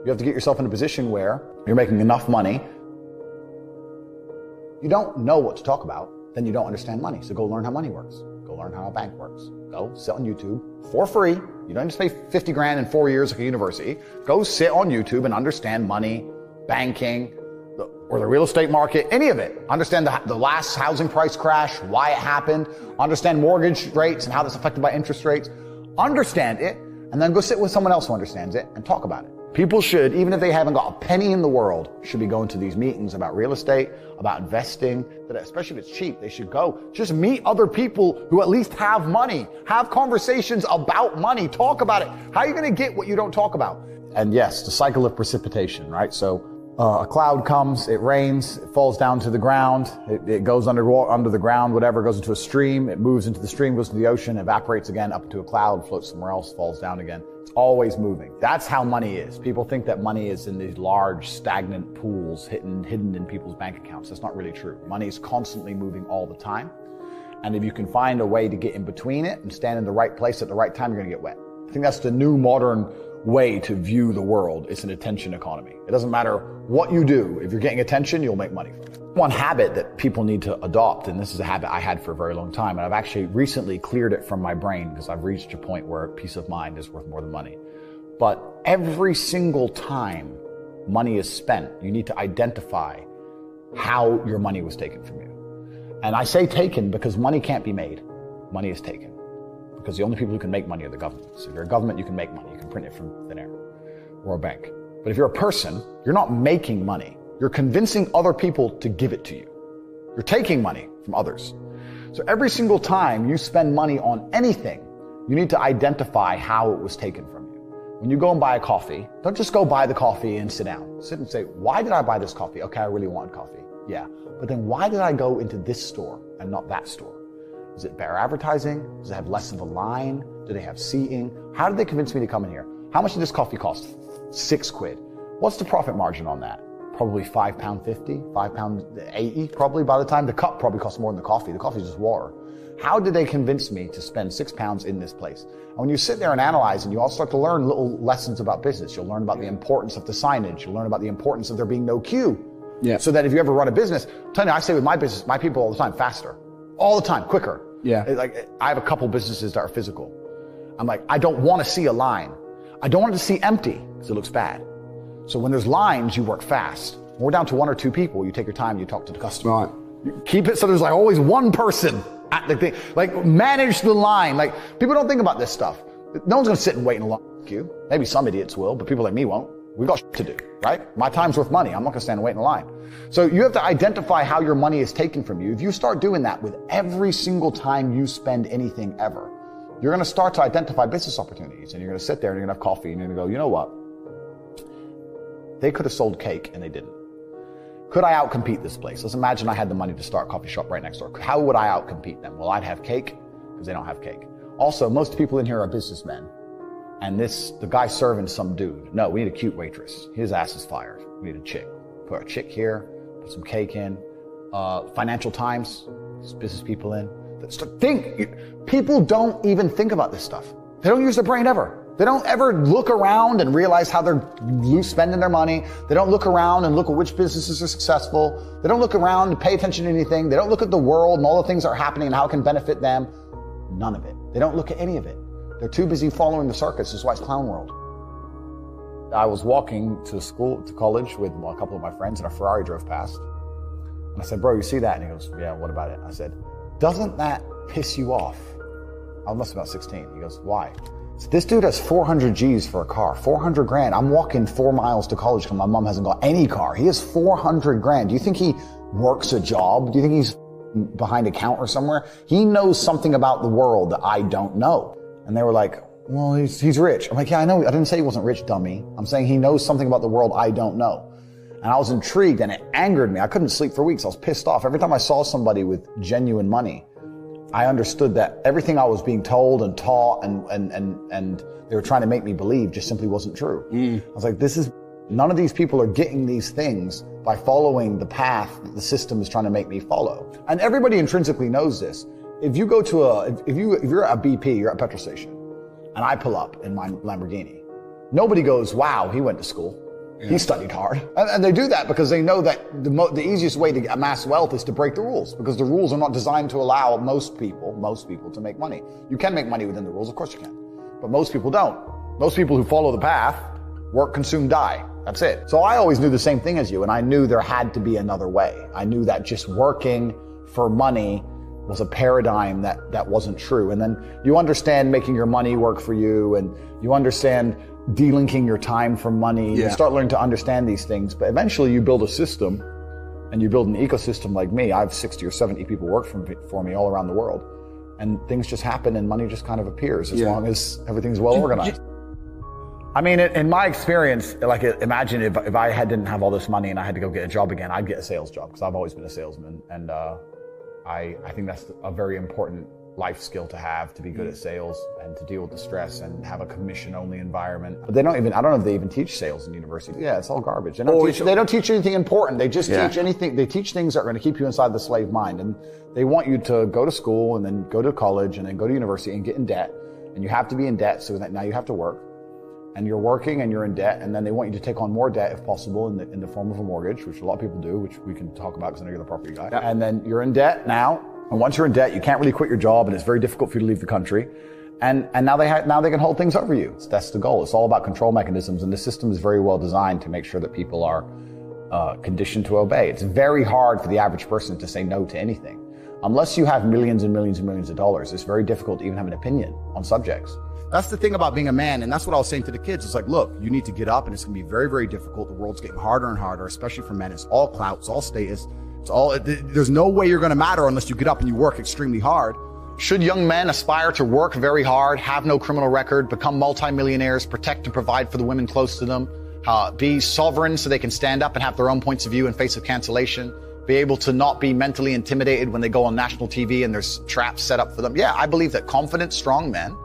You have to get yourself in a position where you're making enough money. You don't know what to talk about, then you don't understand money. So go learn how money works. Go learn how a bank works. Go sit on YouTube for free. You don't have to pay 50 grand in 4 years like a university. Go sit on YouTube and understand money, banking, or the real estate market, any of it. Understand the last housing price crash, why it happened. Understand mortgage rates and how that's affected by interest rates. Understand it, and then go sit with someone else who understands it and talk about it. People should, even if they haven't got a penny in the world, should be going to these meetings about real estate, about investing, that especially if it's cheap, they should go. Just meet other people who at least have money. Have conversations about money. Talk about it. How are you going to get what you don't talk about? And yes, the cycle of precipitation, right? So a cloud comes, it rains, it falls down to the ground, it goes under the ground, whatever, goes into a stream, it moves into the stream, goes to the ocean, evaporates again, up to a cloud, floats somewhere else, falls down again. It's always moving. That's how money is. People think that money is in these large, stagnant pools hidden in people's bank accounts. That's not really true. Money is constantly moving all the time. And if you can find a way to get in between it and stand in the right place at the right time, you're going to get wet. I think that's the new modern way to view the world. It's an attention economy. It doesn't matter what you do. If you're getting attention, you'll make money from it. One habit that people need to adopt, and this is a habit I had for a very long time, and I've actually recently cleared it from my brain because I've reached a point where peace of mind is worth more than money. But every single time money is spent, you need to identify how your money was taken from you. And I say taken because money can't be made. Money is taken. Because the only people who can make money are the government. So if you're a government, you can make money. You can print it from thin air, or a bank. But if you're a person, you're not making money. You're convincing other people to give it to you. You're taking money from others. So every single time you spend money on anything, you need to identify how it was taken from you. When you go and buy a coffee, don't just go buy the coffee and sit down. Sit and say, why did I buy this coffee? Okay, I really wanted coffee. Yeah. But then why did I go into this store and not that store? Is it better advertising? Does it have less of a line? Do they have seating? How did they convince me to come in here? How much did this coffee cost? £6. What's the profit margin on that? Probably £5.50, £5.80 probably by the time. The cup probably costs more than the coffee. The coffee is just water. How did they convince me to spend £6 in this place? And when you sit there and analyze and you all start to learn little lessons about business, you'll learn about the importance of the signage. You'll learn about the importance of there being no queue. Yeah. So that if you ever run a business, I'm telling you, I say with my business, my people all the time, faster. All the time, quicker. Yeah. Like, I have a couple businesses that are physical. I'm like, I don't want to see a line. I don't want it to see empty because it looks bad. So when there's lines, you work fast. When we're down to 1 or 2 people, you take your time, you talk to the customer. Right. You keep it so there's like always one person at the thing. Like, manage the line. Like, people don't think about this stuff. No one's going to sit and wait in a long queue. Maybe some idiots will, but people like me won't. We've got shit to do, right? My time's worth money. I'm not going to stand and wait in a line. So you have to identify how your money is taken from you. If you start doing that with every single time you spend anything ever, you're going to start to identify business opportunities, and you're going to sit there and you're going to have coffee and you're going to go, you know what? They could have sold cake and they didn't. Could I outcompete this place? Let's imagine I had the money to start a coffee shop right next door. How would I outcompete them? Well, I'd have cake because they don't have cake. Also, most people in here are businessmen. And the guy serving some dude. No, we need a cute waitress. His ass is fired. We need a chick. Put a chick here, put some cake in. Financial Times, there's business people in. People don't even think about this stuff. They don't use their brain ever. They don't ever look around and realize how they're spending their money. They don't look around and look at which businesses are successful. They don't look around and pay attention to anything. They don't look at the world and all the things that are happening and how it can benefit them. None of it. They don't look at any of it. They're too busy following the circus. This is why it's clown world. I was walking to college with a couple of my friends, and a Ferrari drove past. And I said, bro, you see that? And he goes, yeah, what about it? I said, doesn't that piss you off? I must be about 16. He goes, why? So this dude has 400 G's for a car, 400 grand. I'm walking 4 miles to college because my mom hasn't got any car. He has 400 grand. Do you think he works a job? Do you think he's behind a counter somewhere? He knows something about the world that I don't know. And they were like, well, he's rich. I'm like, yeah, I know. I didn't say he wasn't rich, dummy. I'm saying he knows something about the world I don't know. And I was intrigued, and it angered me. I couldn't sleep for weeks. I was pissed off. Every time I saw somebody with genuine money, I understood that everything I was being told and taught and they were trying to make me believe just simply wasn't true. I was like, none of these people are getting these things by following the path that the system is trying to make me follow. And everybody intrinsically knows this. If you go to if you're at a BP, you're at a petrol station, and I pull up in my Lamborghini, nobody goes, wow, he went to school. He studied hard. And they do that because they know that the easiest way to amass wealth is to break the rules, because the rules are not designed to allow most people to make money. You can make money within the rules, of course you can. But most people don't. Most people who follow the path work, consume, die. That's it. So I always knew the same thing as you, and I knew there had to be another way. I knew that just working for money was a paradigm that wasn't true. And then you understand making your money work for you, and you understand delinking your time from money. You start learning to understand these things, but eventually you build a system, and you build an ecosystem like me. I have 60 or 70 people work for me all around the world, and things just happen and money just kind of appears as long as everything's well organized. I mean, in my experience, like, imagine if I didn't have all this money and I had to go get a job again, I'd get a sales job, because I've always been a salesman. And I think that's a very important life skill to have, to be good at sales and to deal with the stress and have a commission-only environment. But I don't know if they even teach sales in university. Yeah, it's all garbage. They don't teach anything important. They just teach anything. They teach things that are going to keep you inside the slave mind. And they want you to go to school and then go to college and then go to university and get in debt. And you have to be in debt, so that now you have to work. And you're working and you're in debt, and then they want you to take on more debt if possible in the form of a mortgage, which a lot of people do, which we can talk about because I know you're the property guy. Yeah. And then you're in debt now, and once you're in debt, you can't really quit your job, and it's very difficult for you to leave the country. And now they can hold things over you. That's the goal. It's all about control mechanisms, and the system is very well designed to make sure that people are conditioned to obey. It's very hard for the average person to say no to anything. Unless you have millions and millions and millions of dollars, it's very difficult to even have an opinion on subjects. That's the thing about being a man, and that's what I was saying to the kids. It's like, look, you need to get up, and it's going to be very, very difficult. The world's getting harder and harder, especially for men. It's all clout, it's all status, there's no way you're going to matter unless you get up and you work extremely hard. Should young men aspire to work very hard, have no criminal record, become multimillionaires, protect and provide for the women close to them, be sovereign so they can stand up and have their own points of view in face of cancellation, be able to not be mentally intimidated when they go on national TV and there's traps set up for them? Yeah, I believe that confident, strong men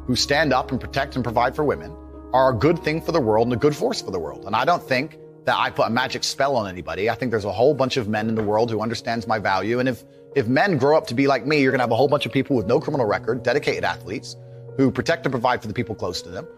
who stand up and protect and provide for women are a good thing for the world and a good force for the world. And I don't think that I put a magic spell on anybody. I think there's a whole bunch of men in the world who understands my value. And if men grow up to be like me, you're going to have a whole bunch of people with no criminal record, dedicated athletes, who protect and provide for the people close to them,